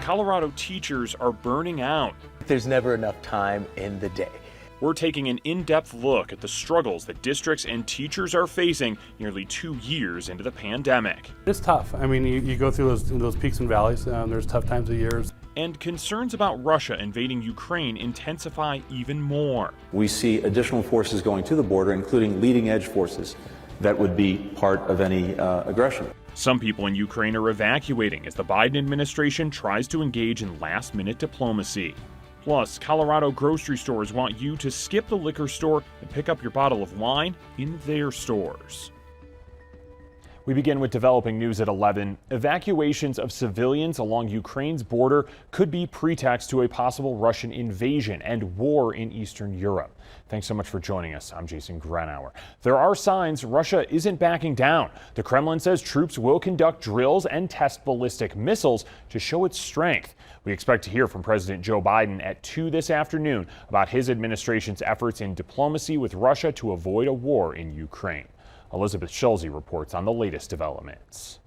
Colorado teachers are burning out. There's never enough time in the day. We're taking an in-depth look at the struggles that districts and teachers are facing nearly 2 years into the pandemic. It's tough. I mean, you go through those peaks and valleys. There's tough times of years. And concerns about Russia invading Ukraine intensify even more. We see additional forces going to the border, including leading-edge forces that would be part of any aggression. Some people in Ukraine are evacuating as the Biden administration tries to engage in last-minute diplomacy. Plus, Colorado grocery stores want you to skip the liquor store and pick up your bottle of wine in their stores. We begin with developing news at 11. Evacuations of civilians along Ukraine's border could be pretext to a possible Russian invasion and war in Eastern Europe. Thanks so much for joining us. I'm Jason Grenauer. There are signs Russia isn't backing down. The Kremlin says troops will conduct drills and test ballistic missiles to show its strength. We expect to hear from President Joe Biden at 2 this afternoon about his administration's efforts in diplomacy with Russia to avoid a war in Ukraine. Elizabeth Schulze reports on the latest developments.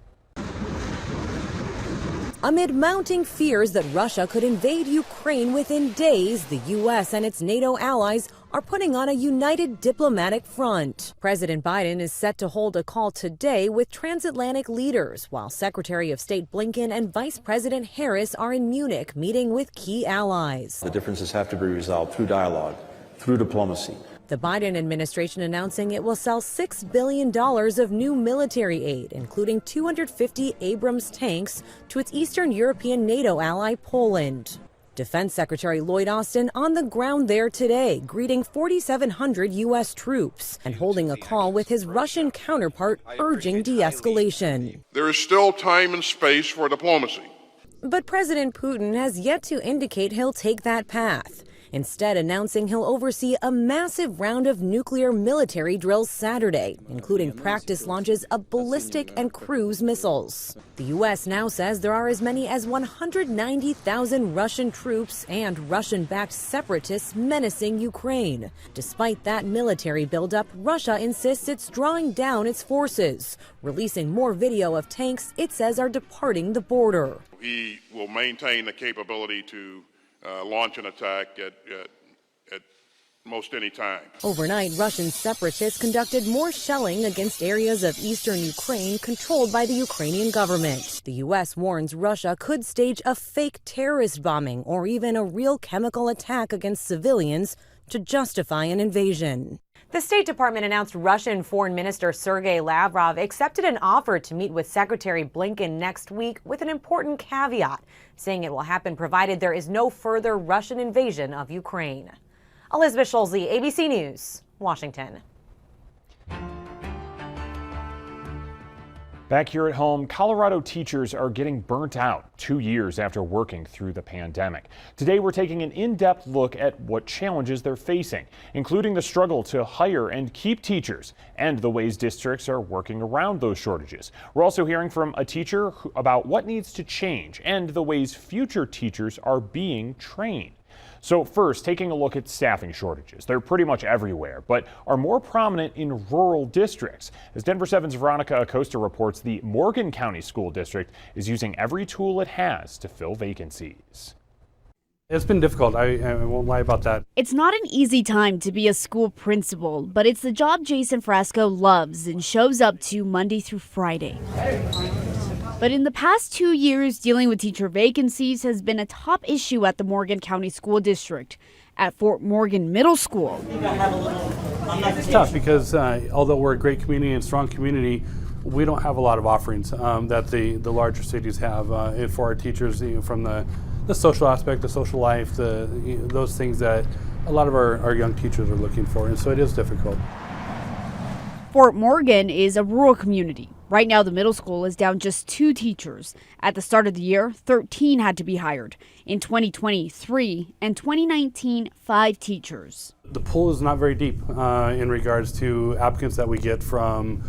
Amid mounting fears that Russia could invade Ukraine within days, the U.S. and its NATO allies are putting on a united diplomatic front. President Biden is set to hold a call today with transatlantic leaders, while Secretary of State Blinken and Vice President Harris are in Munich meeting with key allies. The differences have to be resolved through dialogue, through diplomacy. The Biden administration announcing it will sell $6 billion of new military aid, including 250 Abrams tanks, to its Eastern European NATO ally Poland. Defense Secretary Lloyd Austin on the ground there today, greeting 4,700 U.S. troops and holding a call with his Russian counterpart, urging de-escalation. There is still time and space for diplomacy. But President Putin has yet to indicate he'll take that path, instead announcing he'll oversee a massive round of nuclear military drills Saturday, including practice launches of ballistic and cruise missiles. The U.S. now says there are as many as 190,000 Russian troops and Russian-backed separatists menacing Ukraine. Despite that military buildup, Russia insists it's drawing down its forces, releasing more video of tanks it says are departing the border. He will maintain the capability to launch an attack at most any time. Overnight, Russian separatists conducted more shelling against areas of eastern Ukraine controlled by the Ukrainian government. The U.S. warns Russia could stage a fake terrorist bombing or even a real chemical attack against civilians to justify an invasion. The State Department announced Russian Foreign Minister Sergei Lavrov accepted an offer to meet with Secretary Blinken next week with an important caveat, saying it will happen provided there is no further Russian invasion of Ukraine. Elizabeth Schulze, ABC News, Washington. Back here at home, Colorado teachers are getting burnt out 2 years after working through the pandemic. Today, we're taking an in-depth look at what challenges they're facing, including the struggle to hire and keep teachers and the ways districts are working around those shortages. We're also hearing from a teacher about what needs to change and the ways future teachers are being trained. So first, taking a look at staffing shortages. They're pretty much everywhere, but are more prominent in rural districts. As Denver 7's Veronica Acosta reports, the Morgan County School District is using every tool it has to fill vacancies. It's been difficult. I won't lie about that. It's not an easy time to be a school principal, but it's the job Jason Frasco loves and shows up to Monday through Friday. But in the past 2 years, dealing with teacher vacancies has been a top issue at the Morgan County School District. At Fort Morgan Middle School, it's tough because although we're a great community and strong community, we don't have a lot of offerings that the larger cities have for our teachers, from the social aspect, the social life, those things that a lot of our young teachers are looking for, and so it is difficult. Fort Morgan is a rural community. Right now, the middle school is down just 2 teachers. At the start of the year, 13 had to be hired. In 2023 and 2019, 5 teachers. The pool is not very deep in regards to applicants that we get from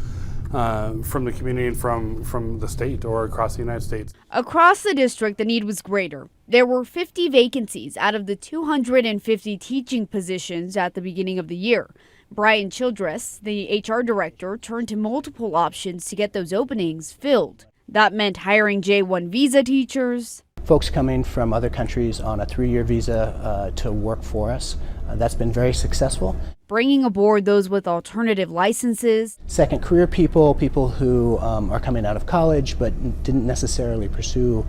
the community and from the state or across the United States. Across the district, the need was greater. There were 50 vacancies out of the 250 teaching positions at the beginning of the year. Brian Childress, the HR director, turned to multiple options to get those openings filled. That meant hiring J-1 visa teachers, folks coming from other countries on a 3-year visa to work for us. That's been very successful. Bringing aboard those with alternative licenses. Second career people who are coming out of college but didn't necessarily pursue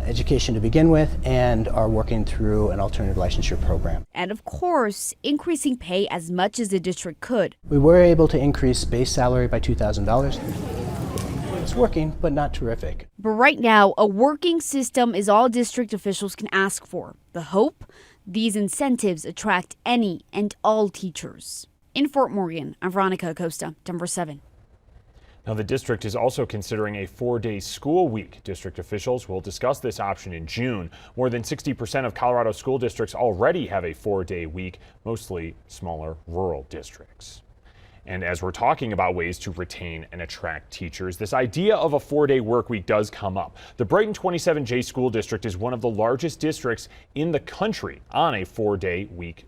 education to begin with and are working through an alternative licensure program. And of course, increasing pay as much as the district could. We were able to increase base salary by $2,000. It's working, but not terrific. But right now, a working system is all district officials can ask for. The hope? These incentives attract any and all teachers. In Fort Morgan, I'm Veronica Acosta, Denver 7. Now, the district is also considering a 4-day school week. District officials will discuss this option in June. More than 60% of Colorado school districts already have a 4-day week, mostly smaller rural districts. And as we're talking about ways to retain and attract teachers, this idea of a 4-day work week does come up. The Brighton 27J School District is one of the largest districts in the country on a 4-day week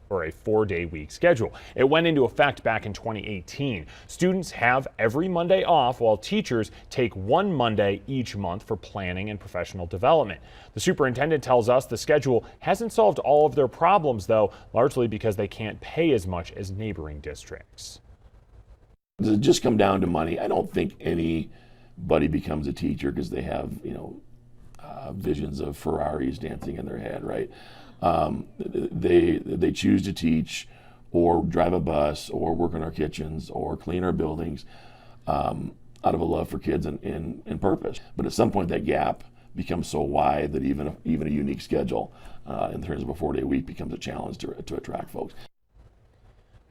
schedule. It went into effect back in 2018. Students have every Monday off, while teachers take one Monday each month for planning and professional development. The superintendent tells us the schedule hasn't solved all of their problems, though, largely because they can't pay as much as neighboring districts. Does it just come down to money? I don't think anybody becomes a teacher because they have, visions of Ferraris dancing in their head, right? They choose to teach or drive a bus or work in our kitchens or clean our buildings out of a love for kids and purpose. But at some point that gap becomes so wide that even a unique schedule in terms of a 4-day week becomes a challenge to attract folks.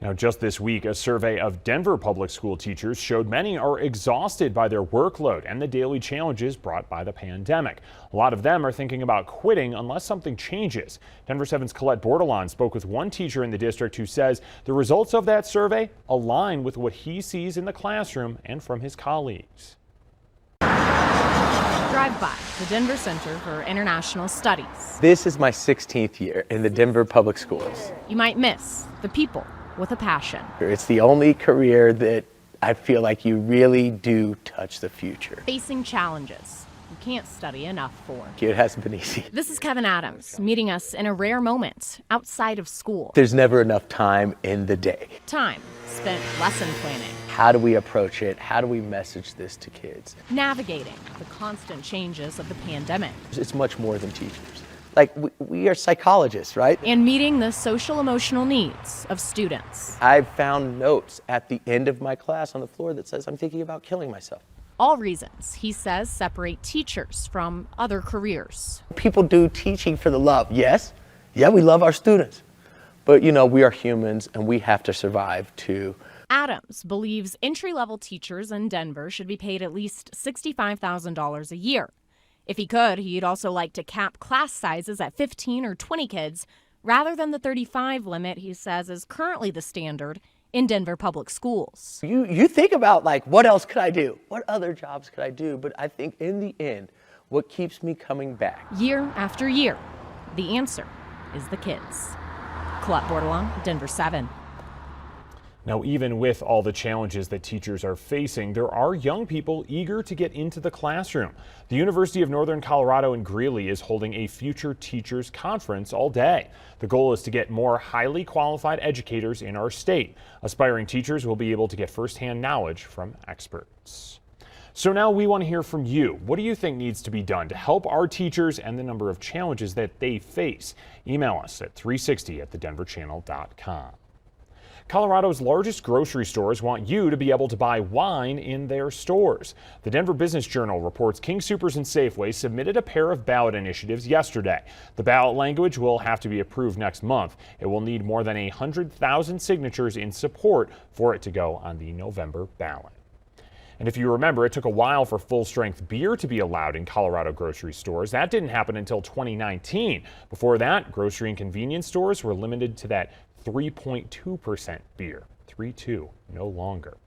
Now, just this week, a survey of Denver public school teachers showed many are exhausted by their workload and the daily challenges brought by the pandemic. A lot of them are thinking about quitting unless something changes. Denver 7's Colette Bordelon spoke with one teacher in the district who says the results of that survey align with what he sees in the classroom and from his colleagues. Drive by the Denver Center for International Studies. This is my 16th year in the Denver public schools. You might miss the people with a passion. It's the only career that I feel like you really do touch the future. Facing challenges you can't study enough for. It hasn't been easy. This is Kevin Adams meeting us in a rare moment outside of school. There's never enough time in the day. Time spent lesson planning. How do we approach it? How do we message this to kids? Navigating the constant changes of the pandemic. It's much more than teachers. Like, we are psychologists, right? And meeting the social emotional needs of students. I've found notes at the end of my class on the floor that says I'm thinking about killing myself. All reasons, he says, separate teachers from other careers. People do teaching for the love, yes. Yeah, we love our students. But, we are humans and we have to survive too. Adams believes entry-level teachers in Denver should be paid at least $65,000 a year. If he could, he'd also like to cap class sizes at 15 or 20 kids rather than the 35 limit he says is currently the standard in Denver public schools. You think about, what else could I do? What other jobs could I do? But I think in the end, what keeps me coming back? Year after year, the answer is the kids. Colette Bordelon, Denver 7. Now, even with all the challenges that teachers are facing, there are young people eager to get into the classroom. The University of Northern Colorado in Greeley is holding a Future Teachers Conference all day. The goal is to get more highly qualified educators in our state. Aspiring teachers will be able to get firsthand knowledge from experts. So now we want to hear from you. What do you think needs to be done to help our teachers and the number of challenges that they face? Email us at 360@thedenverchannel.com. Colorado's largest grocery stores want you to be able to buy wine in their stores. The Denver Business Journal reports King Soopers and Safeway submitted a pair of ballot initiatives yesterday. The ballot language will have to be approved next month. It will need more than 100,000 signatures in support for it to go on the November ballot. And if you remember, it took a while for full-strength beer to be allowed in Colorado grocery stores. That didn't happen until 2019. Before that, grocery and convenience stores were limited to that 3.2% beer. 3.2, no longer.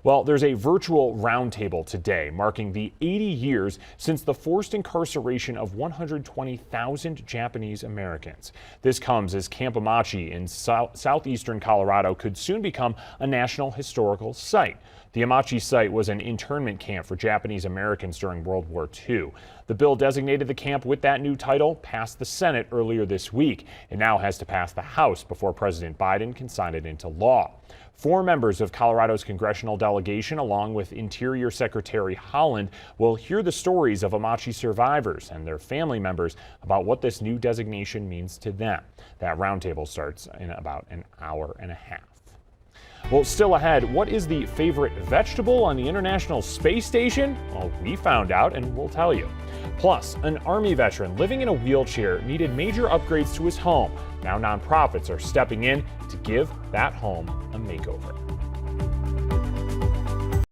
Well, there's a virtual roundtable today marking the 80 years since the forced incarceration of 120,000 Japanese Americans. This comes as Camp Amache in southeastern Colorado could soon become a national historical site. The Amache site was an internment camp for Japanese Americans during World War II. The bill designated the camp with that new title passed the Senate earlier this week. It now has to pass the House before President Biden can sign it into law. 4 members of Colorado's congressional delegation, along with Interior Secretary Holland, will hear the stories of Amache survivors and their family members about what this new designation means to them. That roundtable starts in about an hour and a half. Well, still ahead, what is the favorite vegetable on the International Space Station? Well, we found out and we'll tell you. Plus, an Army veteran living in a wheelchair needed major upgrades to his home. Now nonprofits are stepping in to give that home a makeover.